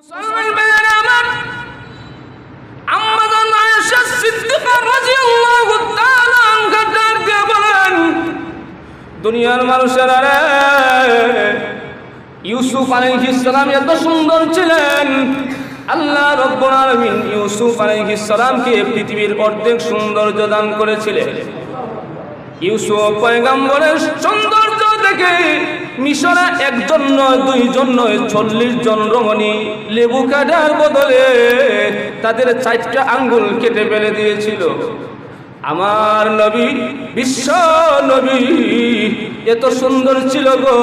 মুসলমান ভাইয়েরা আমার, আম্মাজান আয়েশা সিদ্দিকা রাদিয়াল্লাহু তাআলা আনহা ডাক দিয়ে বলেন, দুনিয়ার মানুষেরা রে, ইউসুফ আলাইহিস সালাম এত সুন্দর ছিলেন, আল্লাহ রাব্বুল আলামিন ইউসুফ আলাইহিস সালামকে পৃথিবীর অর্ধেক সৌন্দর্য দান করেছিলেন। ইউসুফ পয়গম্বরের সৌন্দর্য দেখে মিশরে একজন নয়, দুইজন নয়, 40 জন রমণী লেবু কাটার বদলে তাদের 4টা আঙ্গুল কেটে ফেলে দিয়েছিল। আমার নবী, বিশ্ব নবী এত সুন্দর ছিল গো,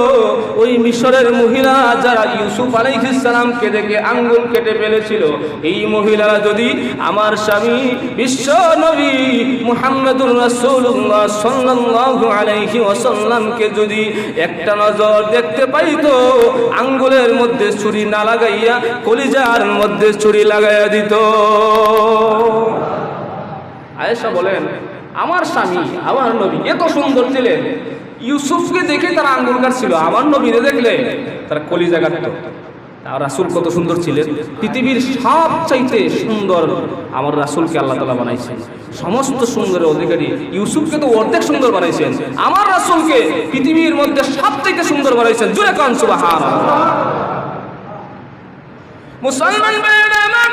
ওই মিশরের মহিলা যারা ইউসুফ আলাইহিস সালামকে দেখে আঙ্গুল কেটে ফেলেছিল, এই মহিলারা যদি আমার স্বামী বিশ্ব নবী মুহাম্মদুর রাসূলুল্লাহ সাল্লাল্লাহু আলাইহি ওয়াসাল্লামকে যদি একটা নজর দেখতে পাইতো, আঙ্গুলের মধ্যে ছুরি না লাগাইয়া কলিজার মধ্যে ছুরি লাগাইয়া দিত। আয়েশা বলেন, আমার স্বামী আমার নবী এত সুন্দর ছিলেন, ইউসুফকে দেখে তারা আঙ্গুল কাটছিল, আমার নবীরে দেখলে তারা কলিজা কাটত। আর রাসূল কত সুন্দর ছিলেন, পৃথিবীর সবচাইতে সুন্দর আমার রাসূলকে আল্লাহ তাআলা বানাইছেন। সমস্ত সুন্দরের অধিকারী ইউসুফকে তো অর্ধেক সুন্দর বানাইছেন, আমার রাসূলকে পৃথিবীর মধ্যে সবচাইতে সুন্দর বানাইছেন। জোরে কান সুবহানাল্লাহ। মুসলমান ভাইয়েরা আমার,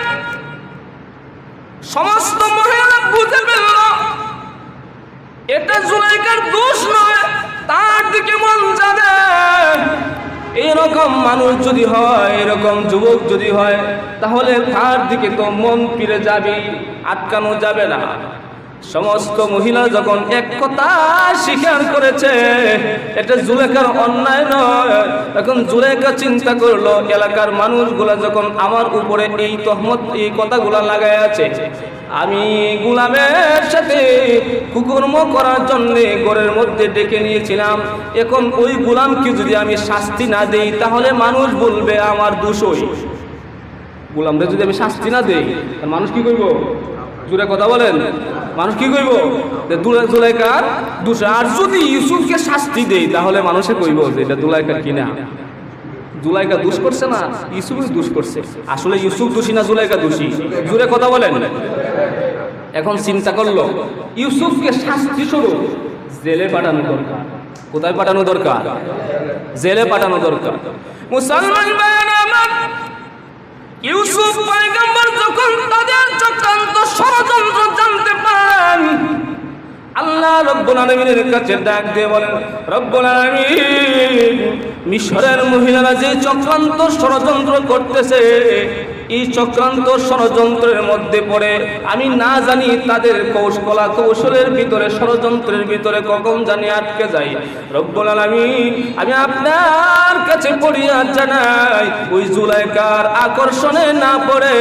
সমস্ত মহিলা বুঝে ফেলল এটা জুলাইখার দোষ নয়, তার দিকে মন যাবে। এরকম মানুষ যদি হয়, এরকম যুবক যদি হয়, তাহলে তার দিকে তো মন ফিরে যাবে, আটকানো যাবে না। সমস্ত মহিলা যখন এক কথা স্বীকার করেছে এটা জুলেখার অন্যায় নয়, তখন জুলেখা চিন্তা করলো এলাকার মানুষগুলা যখন আমার উপরে এই তহমত এই কথাগুলা লাগাই আছে, আমি গোলামের সাথে কুকর্ম করার জন্য ঘরের মধ্যে ডেকে নিয়েছিলাম, এখন ওই গোলামকে যদি আমি শাস্তি না দেই তাহলে মানুষ বলবে আমার দোষই। গোলামদের যদি আমি শাস্তি না দেই মানুষ কি করব? জোরে কথা বলেন, মানুষ কি কইব? জুলাইখার দোষ। আর যদি ইউসুফকে শাস্তি দেই তাহলে মানুষে কইব যে এটা জুলাইখার কিনা, জুলাইখা দোষ করছে না, ইউসুফই দোষ করছে। আসলে ইউসুফ দোষী না জুলাইখা দোষী? জোরে কথা বলেন। এখন চিন্তা করলো ইউসুফকে শাস্তি স্বরূপ জেলে পাঠানো দরকার। কোথায় পাঠানো দরকার? জেলে পাঠানো দরকার। মুসলমান ভাইয়েরা আমার, ইউসুফ পয়গম্বর যখন তাদের চক্রান্ত ষড়যন্ত্র জানতে পারেন, আল্লাহ রব্বুল আলামিনের কাছে ডাক দিয়ে বলেন, রব্বুল আলামিন মিশরের মহিলারা যে চক্রান্ত ষড়যন্ত্র করতেছে, এই চক্রান্ত ষড়যন্ত্রের মধ্যে পড়ে আমি না জানি তাদের কৌশলা কৌশলের ভিতরে, ষড়যন্ত্রের ভিতরে কখন জানি আটকে যাই। রব্বুল আলামিন আমি আপনার কাছে ফরিয়াদ জানাই, ওই জুলাইখার আকর্ষণে না পড়ে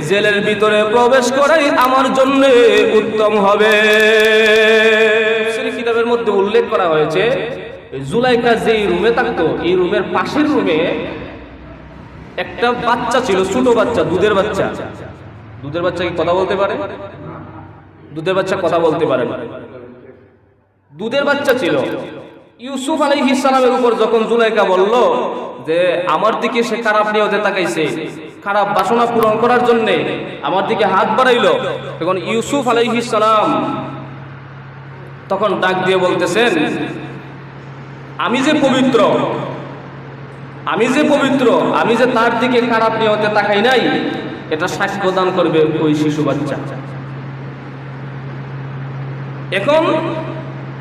জেলের ভিতরে প্রবেশ করাই আমার জন্য উত্তম হবে। কিতাবের মধ্যে উল্লেখ করা হয়েছে জুলাইখা যেই রুমে থাকতো, এই রুমের পাশের রুমে একটা বাচ্চা ছিল, ছোট বাচ্চা, দুধের বাচ্চা। দুধের বাচ্চা কি কথা বলতে পারে? দুধের বাচ্চা কথা বলতে পারে না। দুধের বাচ্চা ছিল। ইউসুফ আলাইহিস সালামের উপর যখন জুলাইখা বলল যে আমার দিকে সে খারাপ নিয়তে তাকাইছে, খারাপ বাসনা পূরণ করার জন্য আমার দিকে হাত বাড়াইলো, তখন ইউসুফ আলাইহিস সালাম তখন ডাক দিয়ে বলতেছেন, আমি যে পবিত্র, আমি যে পবিত্র, আমি যে তার দিকে খারাপ নিয়তে তাকাই নাই, এটা সাক্ষ্য দান করবে ওই শিশু বাচ্চা। এখন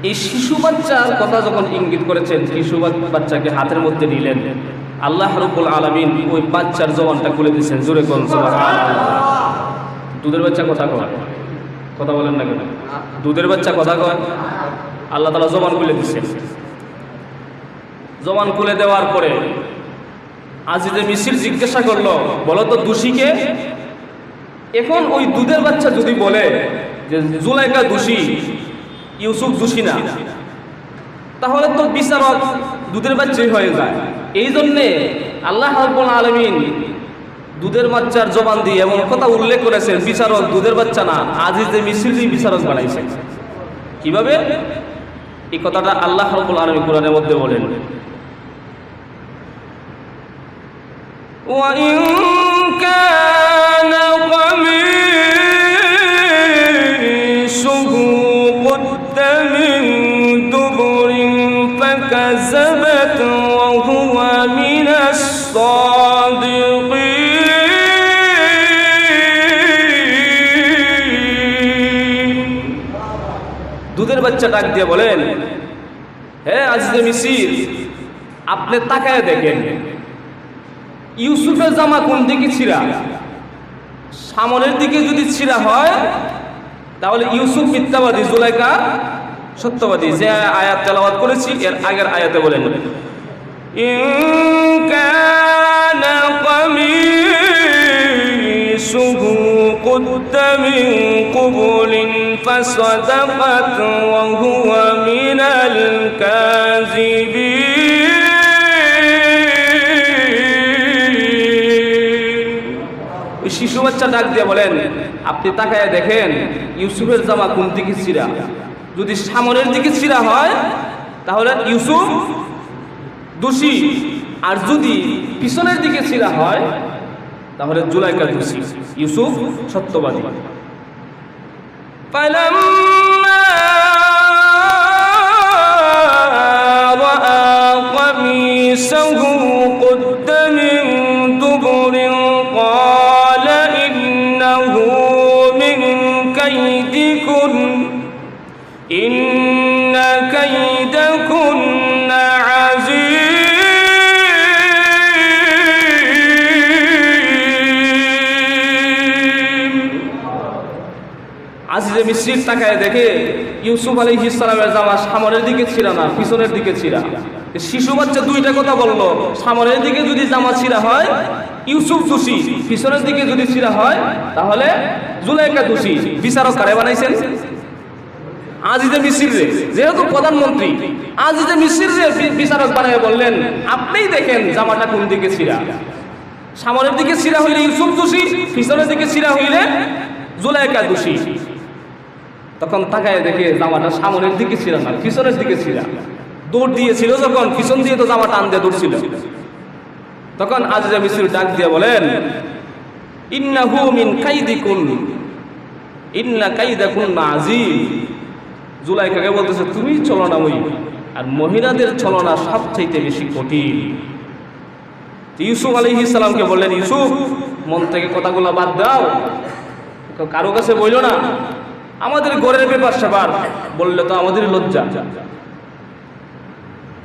এই শিশু বাচ্চার কথা যখন ইঙ্গিত করেছেন, শিশু বাচ্চাকে হাতের মধ্যে নিলেন, আল্লাহ রাব্বুল আলামিন ওই বাচ্চার জবানটা খুলে দিয়েছেন। জোরে কোন সুবহানাল্লাহ। দুধের বাচ্চা কথা কয়, কথা বলেন না কেন? দুধের বাচ্চা কথা কয়, আল্লাহ তাআলা জবান খুলে দিয়েছেন। জবান খুলে দেওয়ার পরে আজিজে মিসর জিজ্ঞাসা করলো, বলো তো দোষীকে? এখন ওই দুধের বাচ্চা যদি বলে যে জুলাইখা দোষী, ইউসুফ দোষী না, তাহলে তো বিচারক দুধের বাচ্চাই হয়ে যায়। এই জন্যে আল্লাহ রাব্বুল আলামিন দুধের বাচ্চার জবান দিয়ে এমন কথা উল্লেখ করেছেন, বিচারক দুধের বাচ্চা না, আজিজে মিসরই বিচারক বানাইছে। কিভাবে? এই কথাটা আল্লাহ রাব্বুল আলামিন কোরআনের মধ্যে বলেন, وإن বাচ্চা ডাক দিয়ে বলেন, হে আজিজে মিসির, আপনি তাকায় দেখেন ইউসুফের জামা কোন দিকে ছিঁড়া। সামনের দিকে যদি ছিঁড়া হয় তাহলে ইউসুফ মিথ্যাবাদী, জুলাইখা সত্যবাদী। যে আয়াত তেলাওয়াত করেছি এর আগের আয়াতে বলেন, ইন কানা কামিসুহু কুদ্দা মিন কুবুলিন ফাসাদাকাত ওয়া হুয়া মিনাল কাযিবিন। ওই শিশু বাচ্চা ডাক দিয়ে বলেন, আপনি তাকায় দেখেন ইউসুফের জামা কোন দিকে ছিঁড়া। যদি সামনের দিকে ছিঁড়া হয় তাহলে ইউসুফ দোষী, আর যদি পিছনের দিকে ছিঁড়া হয় তাহলে জুলাইখা দোষী, ইউসুফ সত্যবাদী। ফালাম্মা রাআ কামিসাহু কুদ্দা মিন দুবুরিন ক্বালা ইন্নাহু মিন কাইদিকুন ইন্না কাইদাকুন্না আজিজে মিসরির তাকায় দেখে ইউসুফ আলাইহিস সালামের জামা সামনের দিকে ছিঁড়া না, পিছনের দিকে ছিঁড়া। শিশু বাচ্চা দুইটা কথা বললো, সামনের দিকে যদি জামা ছিঁড়া হয় ইউসুফ দোষী, পিছনের দিকে যদি ছিঁড়া হয় তাহলে জুলাইখা দোষী। বিচারক কারে বানাইছেন? আজিজে মিসির রে, যেহেতু প্রধানমন্ত্রী আজিজে মিসির রে বিচারক বানায় বললেন, আপনিই দেখেন জামাটা কোন দিকে ছিঁড়া। সামনের দিকে ছিঁড়া হইলে ইউসুফ দোষী, পিছনের দিকে ছিঁড়া হইলে জুলাইখা দোষী। তখন তাকায় দেখে জামাটা সামনের দিকে ছিঁড়া না, পিছনের দিকে ছিঁড়া। দৌড় দিয়েছিল যখন, পিছন দিয়ে তো জামা টান দিয়ে দৌড়ছিল। তখন আজিজে মিসির ডাক দিয়ে বলেন, ইন্নাহু মিন কাইদিকুন ইন্না কাইদাকুন্না আযীম। জুলাইখাকে বলতেছে, তুমি ছলনাময়ী, আর মহিলাদের ছলনা সবচাইতে বেশি কঠিন। ইউসুফ আলাইহিস সালামকে বললেন, ইউসুফ মন থেকে কথাগুলো বাদ দাও, কারো কাছে বইল না, আমাদের ঘরের ব্যাপার স্যাপার বললে তো আমাদের লজ্জা।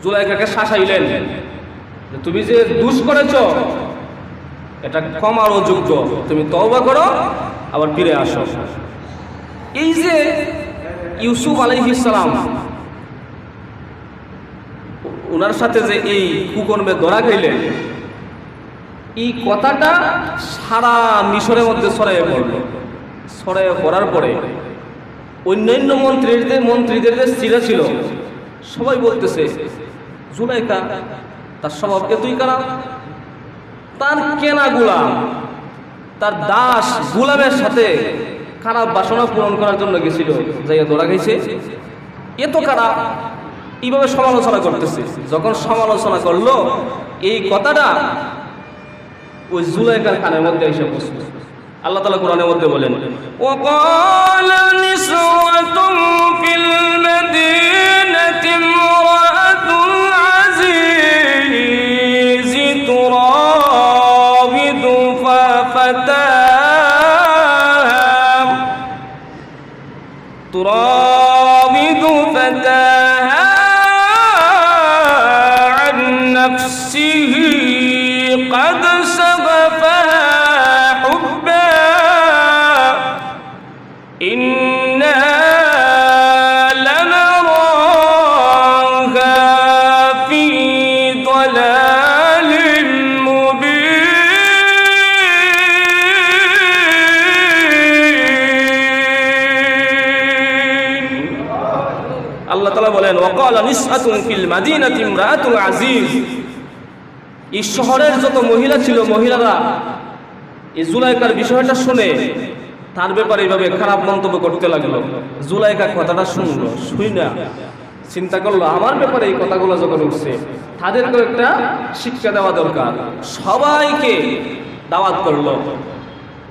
জুলাইখাকে শাসাইলেন, তুমি যে দুষ করেছ এটা ক্ষমার অযোগ্য, তুমি তওবা করো আবার ফিরে আসো। এই যে ইউসুফ আলাইহিস সালাম ওনার সাথে যে এই কুকর্মে ধরা খাইলেন, এই কথাটা সারা মিশরের মধ্যে ছড়াইয়ে পড়ল। ছড়াইয়ে পড়ার পরে অন্যান্য মন্ত্রীদের যে স্ত্রীরা ছিল সবাই বলতেছে, জুলাইখা তার স্বভাব এতই খারাপ, তার কেনা গোলাম, তার দাস গোলামের সাথে খারাপ বাসনা পূরণ করার জন্য গেছিল, যাইয়া ধরা খাইছে, এত খারাপ, এইভাবে সমালোচনা করতেছে। যখন সমালোচনা করলো এই কথাটা ওই জুলাইখার কানের মধ্যে এসে বসল। আল্লাহ তাআলা কোরআনের মধ্যে বলেন, ওয়াকালা নিসওয়াতুন ফিল মাদিনাতি ইমরাতুল আজিজ তুরাবিদু ফাতাহা আন নাফসিহি قد شغفها حبا إنا لنراها في ضلال مبين. الله تعالى বলেন, وقال نسأة في المدينة امرأة العزيز. এই শহরের যত মহিলা ছিল, মহিলারা এই জুলাইখার বিষয়টা শুনে তার ব্যাপারে এইভাবে খারাপ মন্তব্য করতে লাগলো। জুলাইখা কথাটা শুনলো, শুই না চিন্তা করলো, আমার ব্যাপারে এই কথাগুলো যখন উঠছে তাদেরকে একটা শিক্ষা দেওয়া দরকার। সবাইকে দাওয়াত করলো,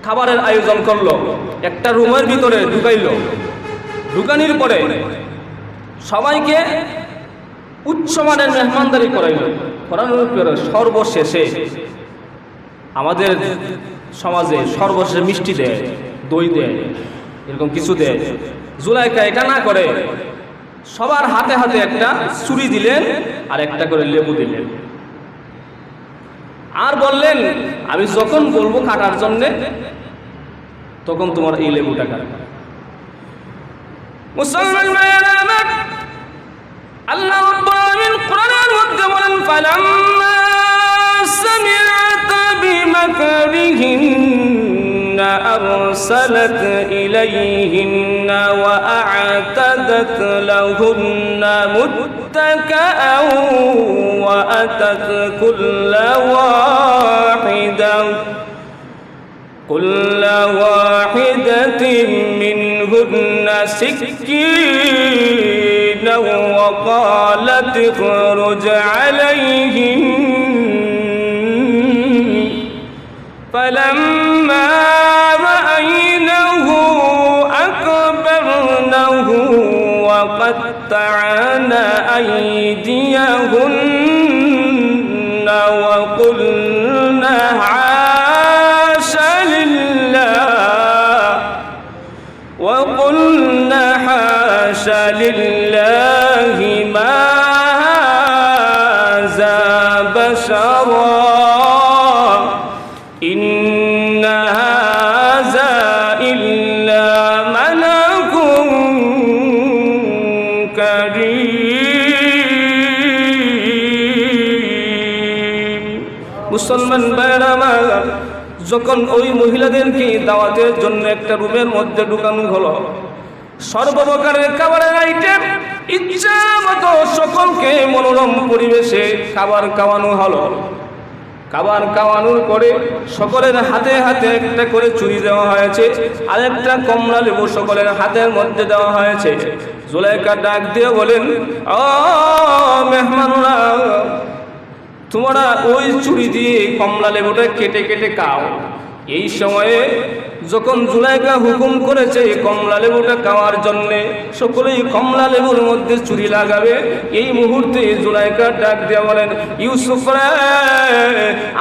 খাবারের আয়োজন করলো, একটা রুমের ভিতরে ঢুকাইলো। ঢুকানির পরে সবাইকে উচ্চমানের মেহমানদারি করাইল। করানোর পরে সর্বশেষে আমাদের সমাজে সর্বশেষে মিষ্টি দেয়, দই দেয়, এরকম কিছু দেয়। জুলাইখা এটা না করে সবার হাতে হাতে একটা ছুরি দিলেন আর একটা করে লেবু দিলেন, আর বললেন আমি যখন বলবো কাটার জন্যে তখন তোমার এই লেবুটা কাটবে। মুসলমান ভাইয়েরা আমার, আল্লাহ রাব্বুল আলামিন কোরআনের মধ্যে বলেন ফালাম্মা সামিআত বিমাকরিহিন্না আরসালাত ইলাইহিন্না ওয়া আ'তাদাত লাহুন্না মুত্তাকাআন ওয়া আতাত كل واحدة منهن سكينا وقالت اخرج عليهم فلما رأينه أكبرنه وقطعن أيديهن وقلنا حاش لله ما هذا بشرا إن هذا إلا ملك كريم মুসলমান ভাইরা, যখন ওই মহিলাদেরকে দাওয়াতের জন্য একটা রুমের মধ্যে ঢুকানো হলো, সর্বপ্রকারের খাবারের আইটেম ইচ্ছা মতো সকলকে মনোরম পরিবেশে খাবার খাওয়ানো হলো। খাবার খাওয়ানোর পরে সকলের হাতে হাতে একটা করে চুরি দেওয়া হয়েছে, আর একটা কমলা লেবু সকলের হাতের মধ্যে দেওয়া হয়েছে। জুলাইখা ডাক দিয়ে বলেন, ও মেহমানরা, তোমরা ওই চুরি দিয়ে কমলা লেবুটা কেটে কেটে খাও। এই সময়ে যখন জুলাইখা হুকুম করেছে কমলা লেবুটা খাওয়ার জন্যে, সকলেই কমলা লেবুর মধ্যে চুরি লাগাবে। এই মুহূর্তে জুলাইখা ডাক দিয়ে বলেন, ইউসুফ রে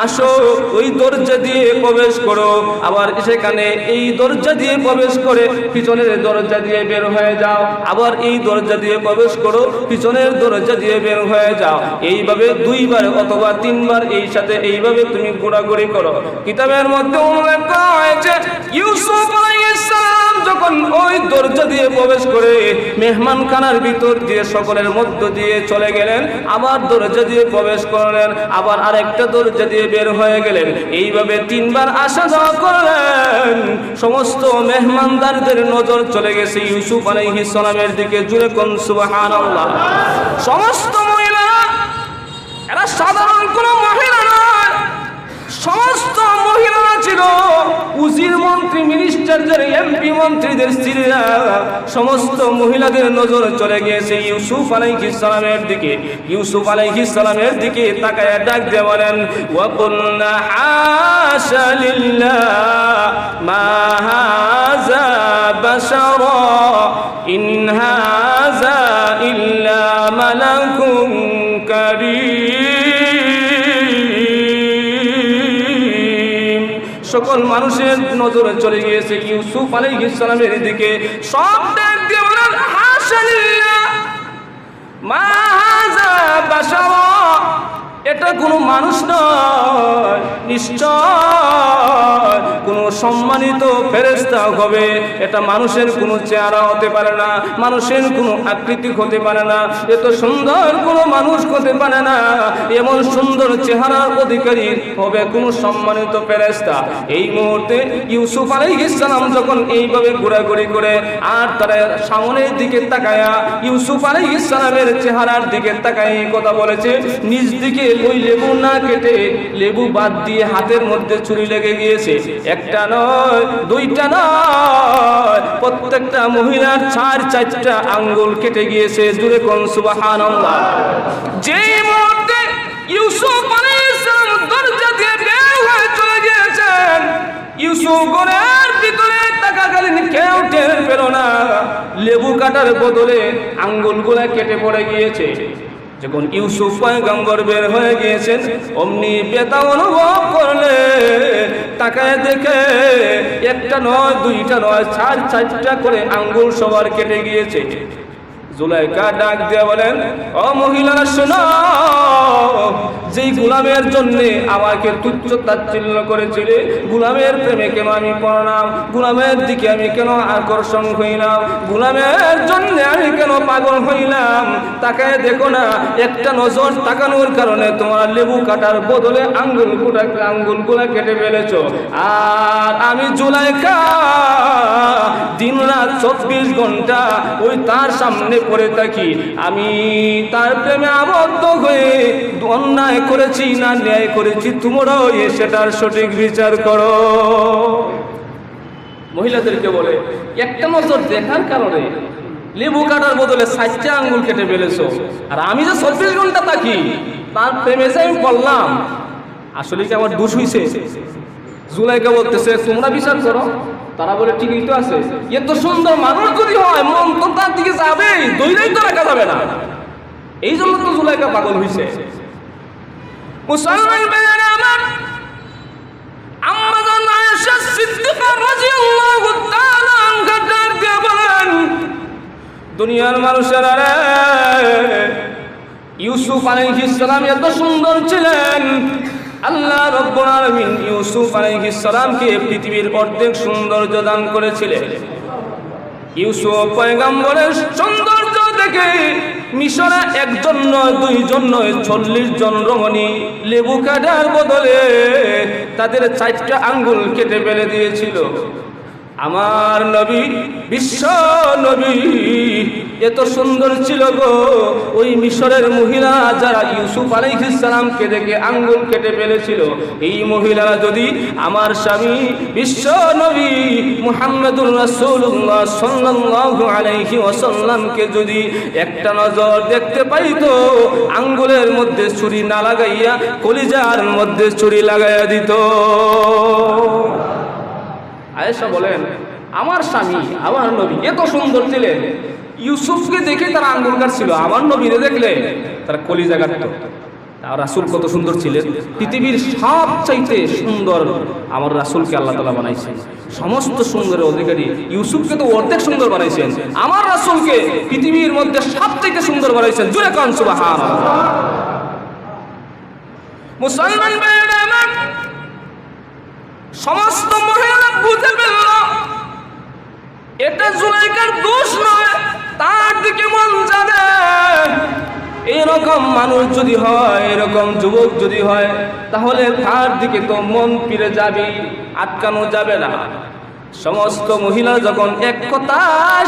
আসো, ওই দরজা দিয়ে প্রবেশ করো, আবার সেখানে এই দরজা দিয়ে প্রবেশ করে পিছনের দরজা দিয়ে বের হয়ে যাও, আবার এই দরজা দিয়ে প্রবেশ করো, পিছনের দরজা দিয়ে বের হয়ে যাও। এইভাবে 2 বার অথবা 3 বার এই সাথে এইভাবে তুমি ঘোরাঘুরি করো। কিতাবের মধ্যে উল্লেখ করা হয়েছে ইউসুফ আলাইহিস সালাম যখন ওই দরজা দিয়ে প্রবেশ করে মেহমানখানার ভিতর দিয়ে সকলের মধ্য দিয়ে চলে গেলেন, আবার দরজা দিয়ে প্রবেশ করলেন, আবার আরেকটা দরজা দিয়ে বের হয়ে গেলেন। এইভাবে 3 বার আসা যাওয়া করলেন। সমস্ত মেহমানদারদের নজর চলে গেছে ইউসুফ আলাইহিস সালামের দিকে। জুড়ে কোন সুবহানাল্লাহ। সমস্ত মহিলারা, এরা সাধারণ কোনো মহিলা নয়, সমস্ত মহিলারা ছিল উজির মন্ত্রী, মিনিস্টারদের, এমপি মন্ত্রীদের স্ত্রীরা। সমস্ত মহিলাদের নজর চলে গিয়েছে ইউসুফ আলাইহিস সালামের দিকে। ইউসুফ আলাইহিস সালামের দিকে তাকায়া ডাক দিয়ে বলেন, ওয়া কুলনা হাশা লিল্লাহ মা হাযা বাশারা ইন হাযা ইল্লা মালাকুন কারীম। সকল মানুষের নজরে চলে গিয়েছে ইউসুফ আলাইহিস সালামের দিকে। সব ডাক দিয়ে বলেন, হাশা লিল্লাহ মা হাযা বাশারা, এটা কোনো মানুষ নয়, নিশ্চয় কোনো সম্মানিত ফেরেশতা হবে। এটা মানুষের কোনো চেহারা হতে পারে না, মানুষের কোনো আকৃতি হতে পারে না, এত সুন্দর কোনো মানুষ হতে পারে না। এমন সুন্দর চেহারার অধিকারী হবে কোনো সম্মানিত ফেরেশতা। এই মুহূর্তে ইউসুফ আলাইহিস সালাম যখন এইভাবে ঘোরাঘুরি করে আর তারা সামনের দিকে তাকায়া ইউসুফ আলাইহিস সালামের চেহারার দিকে তাকায় কথা বলেছে, নিজ দিকে ওই লেবু না কেটে লেবু বাদ দিয়ে হাতের মধ্যে ছুরি লেগে গিয়েছে। একটা নয়, 2টা নয়, প্রত্যেকটা মহিলার 4-4টা আঙ্গুল কেটে গিয়েছে। জুড়ে কোন সুবহানাল্লাহ। যেই মুহূর্তে ইউসুফ আলাইহিস সালাম দরজা দিয়ে বের হয়ে চলে গিয়েছেন, ইউসুফ ঘরের ভিতরে তাকালেন, কেউ টের পেল না লেবু কাটার বদলে আঙ্গুলগুলো কেটে পড়ে গিয়েছে। যখন ইউসুফ পয়গম্বর বের হয়ে গিয়েছেন, অমনি ব্যথা অনুভব করলে তাকায় দেখে একটা নয়, 2টা নয়, 4-4টা করে আঙ্গুল সবার কেটে গিয়েছে। জুলাইখা ডাক দিয়ে বলেন, ও মহিলারা শোনো, যেই গোলামের জন্য আমাকে তুচ্ছ তাচ্ছিল্য করেছিলে, গোলামের প্রেমে কেন আমি পড়লাম, গোলামের দিকে আমি কেন আকর্ষণ হইলাম, গোলামের জন্য আমি কেন পাগল হইলাম, তাকায় দেখো না, একটা নজর তাকানোর কারণে তোমার লেবু কাটার বদলে আঙ্গুলগুলা কেটে ফেলেছো। আর আমি জুলাইখা দিন রাত 24 ঘন্টা ওই তার সামনে পড়ে থাকি, আমি তার প্রেমে আবদ্ধ হয়ে অন্যায় করেছি না ন্যায় করেছি, তোমরাও সেটার সঠিক বিচার করো। মহিলাদেরকে বলে, একটা নজর দেখার কারণে লেবু কাটার বদলে 4টা আঙ্গুল কেটে ফেলেছো, আর আমি যে 24 ঘন্টা থাকি তার প্রেমে যে আমি বললাম, আসলে কি আমার দোষ হইছে? জুলাইখা বলতেছে, তোমরা বিচার করো। তারা বলে, ঠিকই তো আছে, এত সুন্দর মানুষ যদি হয় মন তো তার দিকে যাবে, দইলেই তো রাখা যাবে না। এই জন্য তো জুলাইখা পাগল হইছে। মুসলমান ভাইরা আমার, আম্মা জান আয়েশা সিদ্দিকা রাদিয়াল্লাহু তাআলা আনহা ডাক দিয়ে বলেন, দুনিয়ার মানুষেরা রে, ইউসুফ আলাইহিস সালাম এত সুন্দর ছিলেন, আল্লাহ রাব্বুল আলামিন ইউসুফ আলাইহিস সালামকে পৃথিবীর অর্ধেক সৌন্দর্য দান করেছিলেন। ইউসুফ পয়গম্বরের সৌন্দর্য দেখে মিশরে একজন নয়, 2 জন নয়, 40 জন রমণী লেবু কাটার বদলে তাদের 4টা আঙ্গুল কেটে ফেলে দিয়েছিল। আমার নবী, বিশ্ব নবী এত সুন্দর ছিল গো, ওই মিশরের মহিলা যারা ইউসুফ আলাইহিস সালামকে দেখে আঙ্গুল কেটে ফেলেছিল, এই মহিলারা যদি আমার স্বামী বিশ্ব নবী মুহাম্মদুর রাসূলুল্লাহ সাল্লাল্লাহু আলাইহি ওয়াসাল্লামকে যদি একটা নজর দেখতে পাইতো, আঙ্গুলের মধ্যে ছুরি না লাগাইয়া কলিজার মধ্যে ছুরি লাগাইয়া দিত। আয়েশা বলেন, আমার স্বামী আমার নবী এত সুন্দর ছিলেন, ইউসুফকে দেখে তারা আঙ্গুল কাটছিল, আমার নবীরে দেখলে তারা কলিজা কাটত। আর রাসূল কত সুন্দর ছিলেন, পৃথিবীর সবচাইতে সুন্দর আমার রাসূলকে আল্লাহ তাআলা বানাইছেন, সমস্ত সুন্দরের অধিকারী। ইউসুফকে তো অর্ধেক সুন্দর বানাইছেন, আমার রাসূলকে পৃথিবীর মধ্যে সবচাইতে সুন্দর বানাইছেন। জোরে কান সুবহানাল্লাহ। মুসলমান ভাইরা আমার, সমস্ত মহিলা বুঝে ফেলল এটা জুলাইখার দোষ নয়, তার দিকে মন যাবে। এরকম মানুষ যদি হয়, এরকম যুবক যদি হয়, তাহলে তার দিকে তো মন ফিরে যাবে, আটকানো যাবে না। সমস্ত মহিলা যখন এক কথা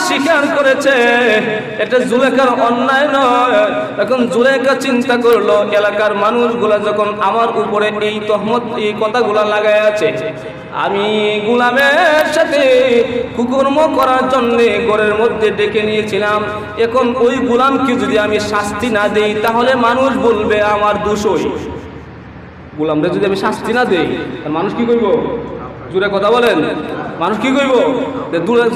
স্বীকার করেছে এটা জুলাইখার অন্যায় নয়, এখন জুলাইখা চিন্তা করলো, এলাকার মানুষগুলা যখন আমার উপরে এই তহমত, এই কথাগুলা লাগাই আছে, আমি গোলামের সাথে কুকর্ম করার জন্য ঘরের মধ্যে ডেকে নিয়েছিলাম, এখন ওই গোলামকে যদি আমি শাস্তি না দেই তাহলে মানুষ বলবে আমার দোষই। গোলামরে যদি আমি শাস্তি না দেই মানুষ কি কইব? জোরে কথা বলেন, মানুষ কি কইব?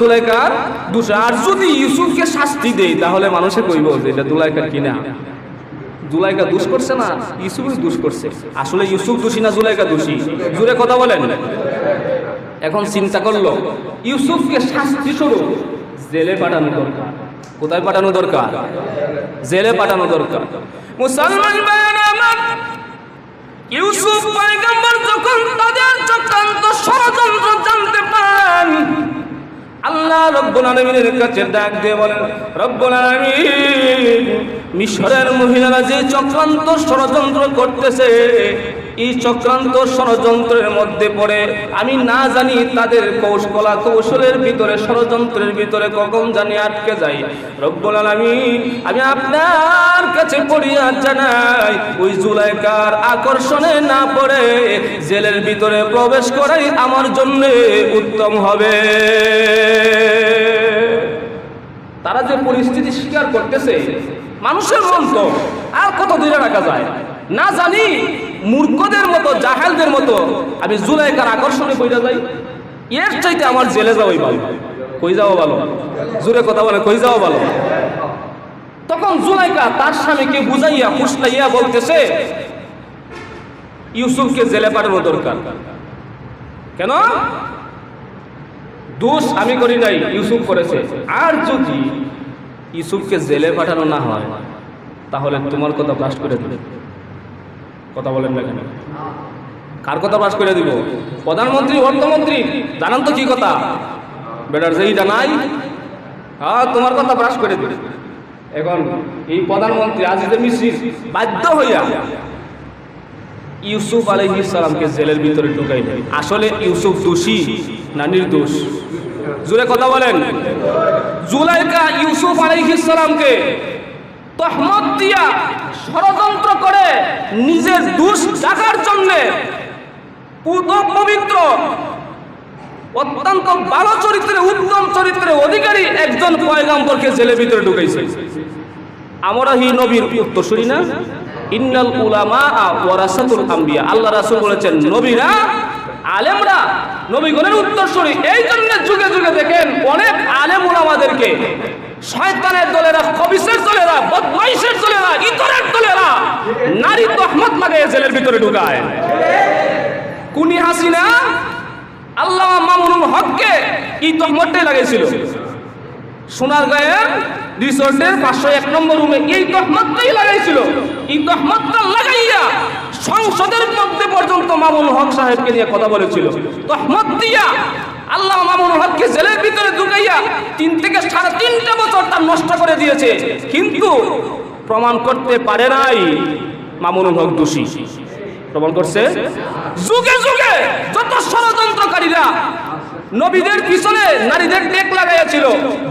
জুলাইখার দোষ। আর যদি ইউসুফকে শাস্তি দেই তাহলে মানুষে কইব যে এটা জুলাইখার কিনা, জুলাইখা দোষ করছে না, ইউসুফই দোষ করছে। আসলে ইউসুফ দোষী না জুলাইখা দোষী? জোরে কথা বলেন। এখন চিন্তা করলো, ইউসুফকে শাস্তি স্বরূপ জেলে পাঠানো দরকার। কোথায় পাঠানো দরকার? জেলে পাঠানো দরকার। মুসলমান ভাইরা আমার, ইউসুফ পয়গম্বর যখন তাদের চক্রান্ত ষড়যন্ত্র জানতে পারেন, আল্লাহ রব্বুল আলামিনের কাছে ডাক দিয়ে বলেন, রব্বুল আলামিন মিশরের মহিলারা যে চক্রান্ত ষড়যন্ত্র করতেছে, এই চক্রান্ত ষড়যন্ত্রের মধ্যে পড়ে আমি না জানি তাদের কৌশলের ভিতরে, ষড়যন্ত্রের ভিতরে কখন জানি আটকে যাই। রব্বুল আলামিন আমি আপনার কাছে ফরিয়াদ জানাই, ওই জুলাইখার আকর্ষণে না পড়ে জেলের ভিতরে প্রবেশ করাই আমার জন্য উত্তম হবে। তারা যে পরিস্থিতি স্বীকার করতেছে, মানুষের মন তো আর কত দূরে রাখা যায় না জানি, মূর্খদের মতো, জাহেলদের মতো আমি জুলাইখার আকর্ষণে কইরা যাই, এর চাইতে আমার জেলে যাওয়াই ভালো। কই যাওয়া ভালো? জোরে কথা বলে, কই যাওয়া ভালো? তখন জুলাইখা তার স্বামীকে বুঝাইয়া ফুসলাইয়া বলতেছে, ইউসুফকে জেলে পাঠানো দরকার। কেন? দোষ আমি করি নাই, ইউসুফ করেছে। আর যদি ইউসুফকে জেলে পাঠানো না হয় তাহলে তোমার কথা ব্রাশ করে দেবে। কথা বলেন না কেন? কার কথা ব্রাশ করে দিব? প্রধানমন্ত্রী, অর্থমন্ত্রী? জানান তো কি কথা? বেটার যেই জানাই তোমার কথা ব্রাশ করে দিবে। এখন এই প্রধানমন্ত্রী আজিজে মিসরি বাধ্য হইয়া ইউসুফ আলাইহিস সালামকে জেলের ভিতরে ঢুকাইলেন। আসলে ইউসুফ দোষী না নির্দোষ? জোরে কথা বলেন। জুলাইকা ইউসুফ আলাইহিস সালামকে তহমত দিয়া ষড়যন্ত্র করে নিজের দোষ ঢাকার জন্য পবিত্র অত্যন্ত ভালো চরিত্রের, উত্তম চরিত্রের অধিকারী একজন পয়গম্বরকে জেলের ভিতরে ঢুকাইছে। আমরা হি নবীর উত্তরসূরি না? ইন্নাল উলামা ওয়ারাসাতুল আম্বিয়া। আল্লাহ রাসূল বলেছেন নবীরা, আলেমরা নবীগণের উত্তরসূরি। এই জন্য যুগে যুগে দেখেন অনেক আলেম উলামাদেরকে শয়তানের দলেরা, খবিসের দলেরা, বদমাইশের দলেরা, ইতরের দলেরা নারী তহমত লাগাইয়া জেলের ভিতরে ঢুকায়। কুনি হাসিনা আল্লামা মামুনুল হককে এই তহমতটাই লাগাইছিল। সোনারগাঁয়ের রিসোর্টের 501 নম্বর রুমে এই তহমতটাই লাগাইছিল। এই তহমতটা লাগাইয়া সংসদের মধ্যে পর্যন্ত মামুনুল হক সাহেবকে নিয়ে কথা বলেছিল। তহমত দিয়া আল্লাহ মামুনুল হককে জেলের ভিতরে ঢুকাইয়া 3 থেকে 3.5 বছর তার নষ্ট করে দিয়েছে, কিন্তু প্রমাণ করতে পারে নাই মামুনুল হক দোষী। প্রমাণ করছে যুগে যুগে যত ষড়যন্ত্রকারীরা নবীদের পিছনে নারীদের টেক লাগাইয়াছিল,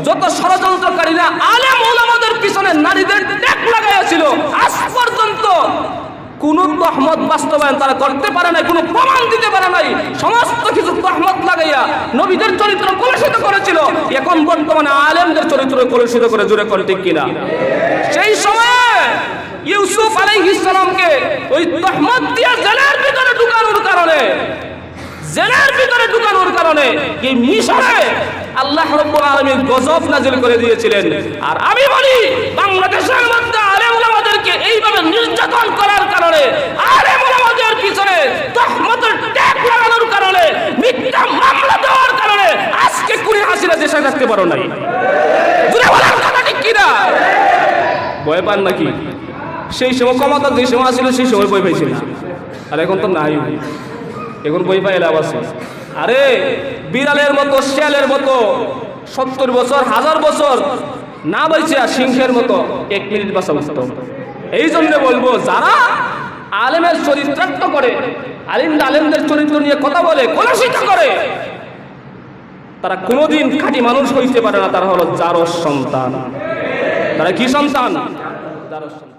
যত ষড়যন্ত্রকারীরা আলেম ওলামাদের পিছনে নারীদের টেক লাগাইয়াছিল, আজ পর্যন্ত কোন তহমত বাস্তবায়ন তারা করতে পারে নাই, কোনো প্রমাণ দিতে পারে নাই। সমস্ত কিছু তহমত লাগাইয়া নবীদের চরিত্র কলুষিত করেছিল। এখন বর্তমানে আলেমদের চরিত্র কলুষিত করে, জোরে করে ঠিক কিনা? সেই সময়ে ইউসুফ আলাইহিস সালামকে ওই তহমত দিয়া জেলের ভিতরে ঢুকানোর কারণে এই মিশরে আল্লাহ রাব্বুল আলামিন গজব নাযিল করে দিয়েছিলেন। আর আমি বলি বাংলাদেশের মধ্যে আলেম ওলামাদেরকে এইভাবে নির্যাতন করার কারণে, আলেম ওলামাদের পিছনে তহমতের ট্যাগ লাগানোর কারণে, মিথ্যা মামলা দেওয়ার কারণে আজকে কুড়ি হাসিনা দেশে থাকতে পারো নাই। জোরে বলার কথা ঠিক কিনা? ভয় পান নাকি? সেই সময় ক্ষমতা যে সময় ছিল সেই সময় ভয় পাইছিল, আর এখন তো নাই। এখন বই পাই লাভ আছে? আরে বিড়ালের মতো, শিয়ালের মতো 70 বছর, 1000 বছর না বাইছে সিংহের মতো 1 মিনিট বাঁচা উচিত। এই জন্য বলবো, যারা আলেমের চরিত্রার্থ করে, আলেমদের চরিত্র নিয়ে কথা বলে, কলুষিত করে, তারা কোনোদিন খাঁটি মানুষ হইতে পারে না। তারা হলো জারজ সন্তান। তারা কি সন্তান? জারজ সন্তান।